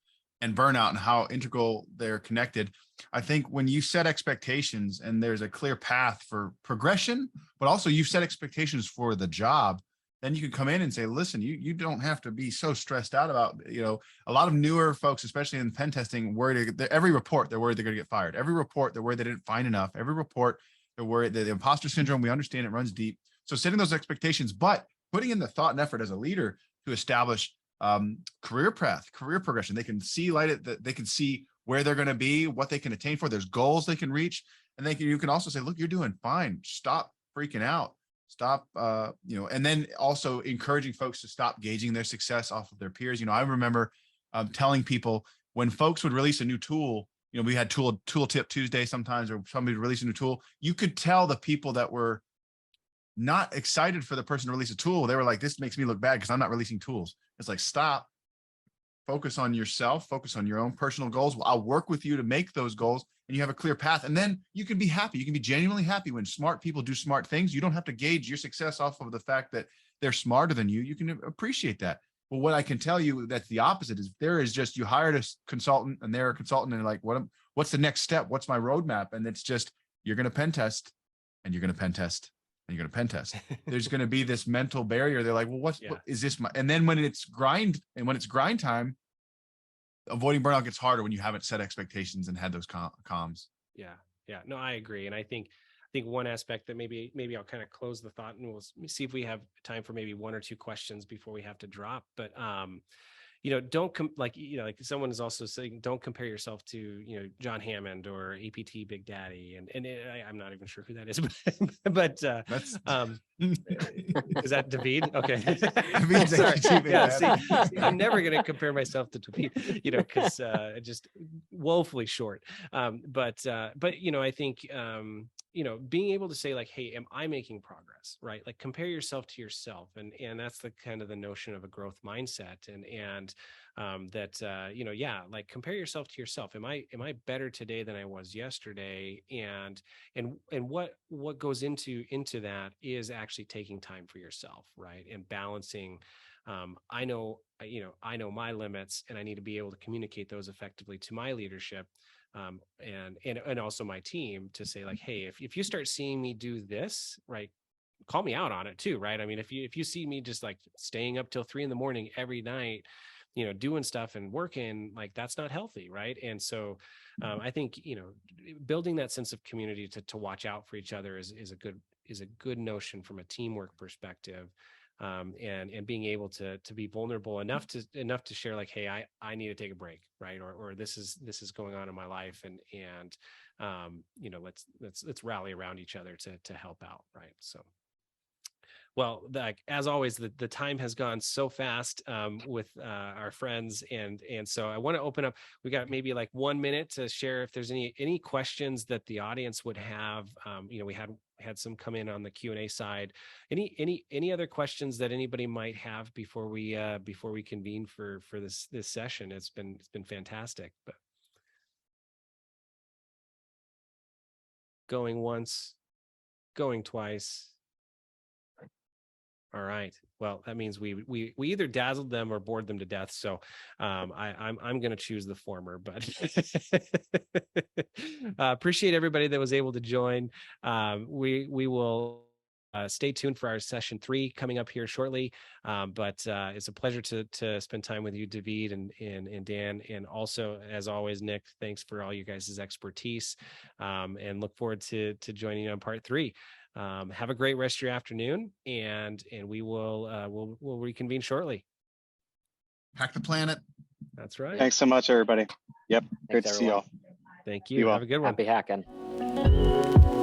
and burnout and how integral they're connected. I think when you set expectations and there's a clear path for progression, but also you've set expectations for the job, then you can come in and say, listen, you don't have to be so stressed out about, a lot of newer folks, especially in pen testing, worried every report, they're worried they're going to get fired. Every report, they're worried they didn't find enough. Every report, they're worried that the imposter syndrome, we understand it runs deep. So setting those expectations, but putting in the thought and effort as a leader to establish career path, career progression. They can see they can see where they're going to be, what they can attain for. There's goals they can reach. And you can also say, look, you're doing fine. Stop freaking out. Stop, and then also encouraging folks to stop gauging their success off of their peers. I remember telling people when folks would release a new tool, we had tool tip Tuesday sometimes, or somebody would release a new tool. You could tell the people that were not excited for the person to release a tool. They were like, this makes me look bad because I'm not releasing tools. It's like, stop, focus on yourself, focus on your own personal goals. I'll work with you to make those goals, and you have a clear path. And then you can be happy. You can be genuinely happy when smart people do smart things. You don't have to gauge your success off of the fact that they're smarter than you. You can appreciate that. But what I can tell you that's the opposite is there is just, you hired a consultant and they're a consultant and like, what's the next step? What's my roadmap? And it's just, you're going to pen test and you're going to pen test. And you're going to pen test. There's going to be this mental barrier. They're like, well, what is this? And then when it's grind time, avoiding burnout gets harder when you haven't set expectations and had those comms. Yeah. No, I agree. And I think one aspect that maybe I'll kind of close the thought, and we'll see if we have time for maybe one or two questions before we have to drop. But don't like someone is also saying, don't compare yourself to, John Hammond or APT Big Daddy. And I'm not even sure who that is, but That's is that David? Okay. David's Sorry. yeah, see, I'm never going to compare myself to David, because just woefully short. But I think, being able to say like, hey, am I making progress? Right? Like compare yourself to yourself. And that's the kind of the notion of a growth mindset. And like compare yourself to yourself. Am I better today than I was yesterday? And what goes into that is actually taking time for yourself, right? And balancing, I know my limits, and I need to be able to communicate those effectively to my leadership. And also my team to say like, hey, if you start seeing me do this, right, call me out on it too, right? I mean, if you see me just like staying up till 3 a.m. every night, doing stuff and working, like that's not healthy, right? And so I think building that sense of community to watch out for each other is a good notion from a teamwork perspective. And being able to be vulnerable enough to share like, hey, I need to take a break, right? Or this is going on in my life, and let's rally around each other to help out, right? So, well, as always, the time has gone so fast with our friends, and so I want to open up. We got maybe like 1 minute to share if there's any questions that the audience would have. We had some come in on the Q&A side. Any other questions that anybody might have before we convene for this session? It's been fantastic. But going once, going twice. All right. Well, that means we either dazzled them or bored them to death. So I'm going to choose the former. But appreciate everybody that was able to join. We will stay tuned for our session 3 coming up here shortly. But it's a pleasure to spend time with you, David and Dan, and also as always, Nick. Thanks for all you guys' expertise, and look forward to joining you on part 3. Have a great rest of your afternoon, and we will we'll reconvene shortly. Hack the planet. That's right. Thanks so much, everybody. Yep. Great to see y'all. Thank you. Have a good one. Happy hacking.